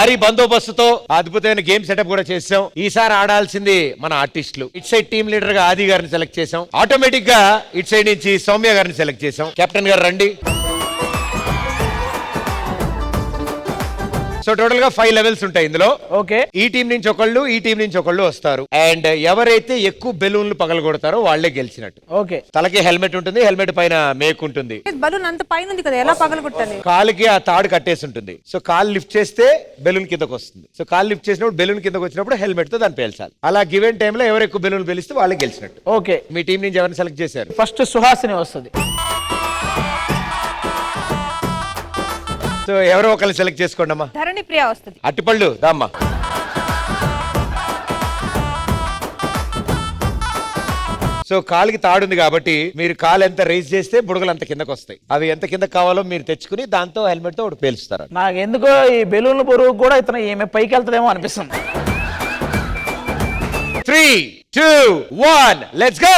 భారీ బందోబస్తుతో అద్భుతమైన game setup కూడా చేసాం. ఈసారి ఆడాల్సింది మన ఆర్టిస్టులు. ఇట్ సైడ్ టీమ్ లీడర్ గా ఆది గారిని సెలెక్ట్ చేసాం. ఆటోమేటిక్ గా ఇట్ సైడ్ నుంచి సౌమ్య గారిని సెలెక్ట్ చేసాం. కెప్టెన్ గారు రండి. సో టోటల్ గా 5 లెవెల్స్ ఉంటాయి ఇందులో. ఓకే, ఈ టీం నుంచి ఒకళ్ళు, ఈ టీం నుంచి ఒకళ్ళు వస్తారు. అండ్ ఎవరైతే ఎక్కువ బెలూన్లు పగలగొడతారో వాళ్లే గెలిచినట్టు. ఓకే, తలకి హెల్మెట్ ఉంటుంది, హెల్మెట్ పైన మేక్ ఉంటుంది. బలూన్ అంత పైన ఉంది కదా, ఎలా పగలగొట్టాలి? కాలుకి ఆ తాడు కట్టేసి ఉంటుంది. సో కాలు లిఫ్ట్ చేస్తే బెలూన్ కిందకు వస్తుంది. సో కాలు లిఫ్ట్ చేసినప్పుడు బెలూన్ కిందకు వచ్చినప్పుడు హెల్మెట్ తో దాన్ని పేల్చాలి. అలా గివెన్ టైమ్ లో ఎవరు ఎక్కువ బెలూన్ పేలిస్తే వాళ్ళే గెలిచినట్టు. ఓకే, మీ టీం నుంచి ఎవరిని సెలెక్ట్ చేశారు? ఫస్ట్ సుహాసిని వస్తుంది. సో ఎవరో ఒకరిని సెలెక్ట్ చేసుకోండి అమ్మా. ధరణి ప్రియ వస్తుంది. అట్టిపళ్ళు దామ్మా. సో కాలుకి తాడుంది కాబట్టి మీరు కాలు ఎంత రైజ్ చేస్తే బుడగలు అంత కిందకు వస్తాయి. అవి ఎంత కింద కావాలో మీరు తెచ్చుకుని దాంతో హెల్మెట్ తో ఒకటి పేలుస్తారు. నాకు ఎందుకో ఈ బెలూన్ల బరువు కూడా ఇతను ఈమె పైకి వెళ్తాడేమో అనిపిస్తుంది. 3, 2, 1 లెట్స్ గో.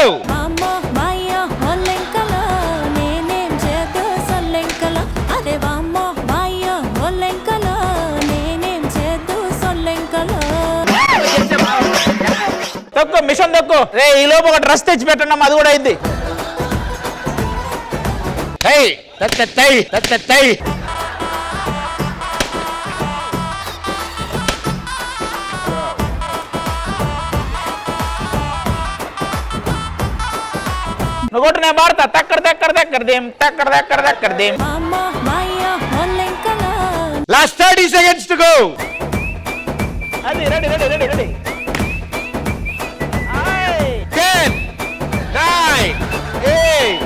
తక్కువ మిషన్ తక్కువ రే, ఈ లోపు ఒక డ్రెస్ తెచ్చి పెట్టండి, అది కూడా అయింది. నువ్వు నేను మారుతా. తక్కడ తక్కడ తక్కడ దేం, తక్కడ తక్కడ తక్కడ దేం. Last 30 seconds to go. అది రెడీ రెడీ రెడీ రెడీ. 10, 9, 8.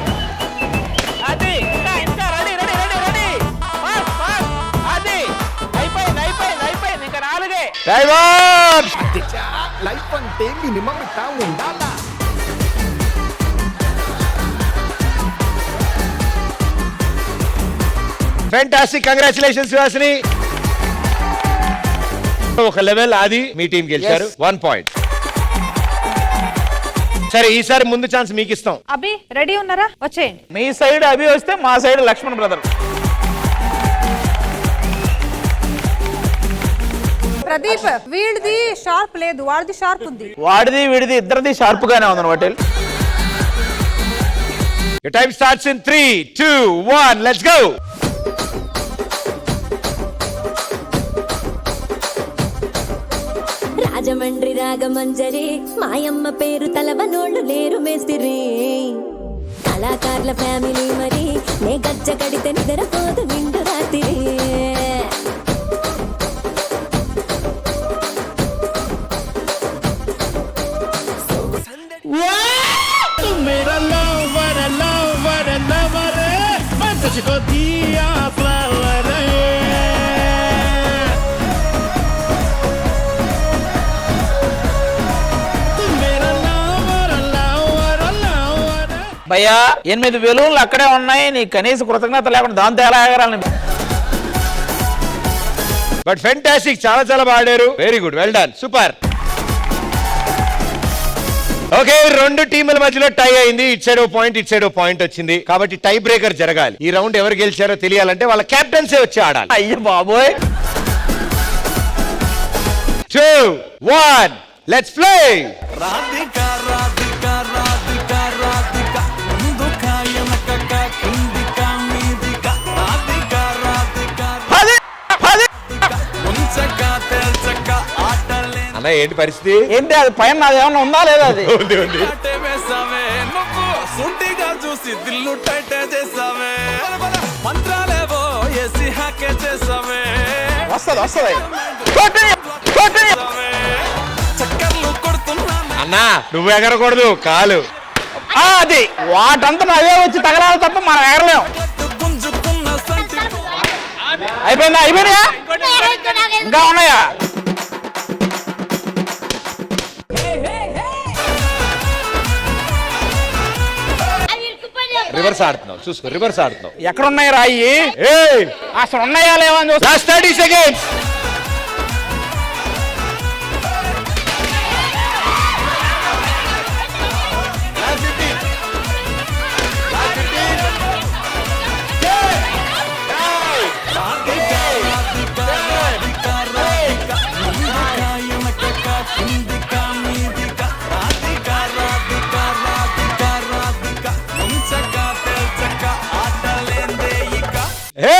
అది ఇంకా ఇంకా ready ready ready ready. Fast fast. అది అయిపోయింది అయిపోయింది అయిపోయింది. ఇంకా 4. Time up. లైఫ్ అంటే మినిమం ఇట్టా ఉండాలా. Fantastic, congratulations Suhasini. ఒక లెవెల్ అది మీ టీం గెలిచారు. 1 పాయింట్. సరే ఈసారి ముందు ఛాన్స్ మీకు ఇస్తాం. అభి రెడీ ఉన్నారా? వచ్చేయండి. మీ సైడ్ అభి వస్తే మా సైడ్ లక్ష్మణ్ బ్రదర్. ప్రదీప్ వీడిది షార్ప్ లేదు, వాడిది షార్ప్ ఉంది. వాడిది వీడిది ఇద్దరిది షార్ప్ గానే ఉంది hotel. Your time starts in 3, 2, 1 let's go. Rajahmundry Ragamanjari మాయమ్మ పేరు తలవనోళ్ళు లేరు మేస్తిరి. కళాకారుల ఫ్యామిలీ మరి నే గజ్జ కడితే నిద్రపోదు నిండు రాత్రి. భయ్యా 8 బెలూన్లు అక్కడే ఉన్నాయి, నీ కనీస కృతజ్ఞత లేకుండా దాంతో ఎలా ఎగరాలని. బట్ ఫెంటాస్టిక్, చాలా చాలా బాడారు. Very good, well done, super. Okay, 2 టీముల మధ్యలో టై అయింది. ఇట్ సైడ్ ఓ పాయింట్, ఇట్ సైడ్ ఓ పాయింట్ వచ్చింది. కాబట్టి టై బ్రేకర్ జరగాలి. ఈ రౌండ్ ఎవరు గెలిచారో తెలియాలంటే వాళ్ళ కెప్టెన్సే వచ్చి ఆడాలి. అయ్యో బాబోయ్. 2, 1 లెట్స్ ప్లే. రాధికా రాధికా రాధికా రాధికా ముందుకా ఎనకక కిందికా మీదికా రాధికా రాధికా ముంచక తెల్చక ఆటలే. అన్న ఏంటి పరిస్థితి? ఏంటి అది పైన నాదేమన్నా ఉందా లేదా? అది ఉంది ఉంది. ఆటే వేసావే నువ్వు సుంటిగా చూసి దిల్లు టైట్ చేసావే. మంత్రాలేవో ఏసి హ్యాకే చేసావే. వస్తుంది వస్తుంది. చక్కర్లు కొడుతున్నా అన్నా నువ్వు ఎగరకూడదు, కాలు. అది వాటంతా అదే వచ్చి తగలాలి తప్ప మనం ఎగరలేం. గుంజుకున్న సంతి. అయిపోయిందా? అయిపోయినాయా? ఇంకా ఉన్నాయా? రివర్స్ ఆడుతున్నావు, చూసుకో, రివర్స్ ఆడుతున్నావు. ఎక్కడ ఉన్నాయి రాయి? అసలు ఉన్నాయా లేవా అని చూస్తా. Last 30 seconds. Hey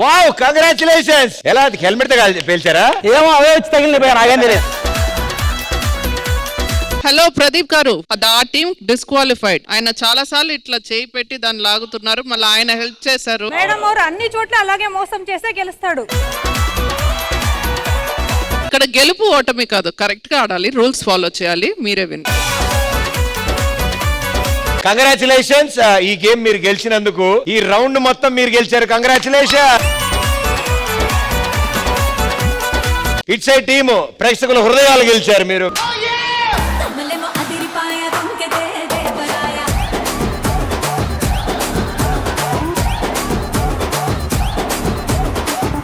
wow congratulations. ఎలా హెల్మెట్ తో పేల్చారా? ఏమో అవే వచ్చి తగిలిపోయా, నాకేం తెలియదు. హలో ప్రదీప్ గారు, ఆ టీం డిస్క్వాలిఫైడ్. ఆయన చాలా సార్లు ఇట్లా చేయి పెట్టి దాన్ని లాగుతున్నారు, మళ్ళీ ఆయన హెల్ప్ చేశారు. మేడం వారు అన్ని చోట్ల అలాగే మోసం చేస్తే గెలుస్తాడు. ఇక్కడ గెలుపు ఓటమి కాదు, కరెక్ట్ గా ఆడాలి, రూల్స్ ఫాలో చేయాలి, మీరే విన్. కంగ్రాచులేషన్స్. ఈ గేమ్ మీరు గెలిచినందుకు, ఈ రౌండ్ మొత్తం మీరు గెలిచారు. కంగ్రాచులేషన్. ఇట్స్ ఏ టీమ్ ప్రేక్షకుల హృదయాలు గెలిచారు మీరు.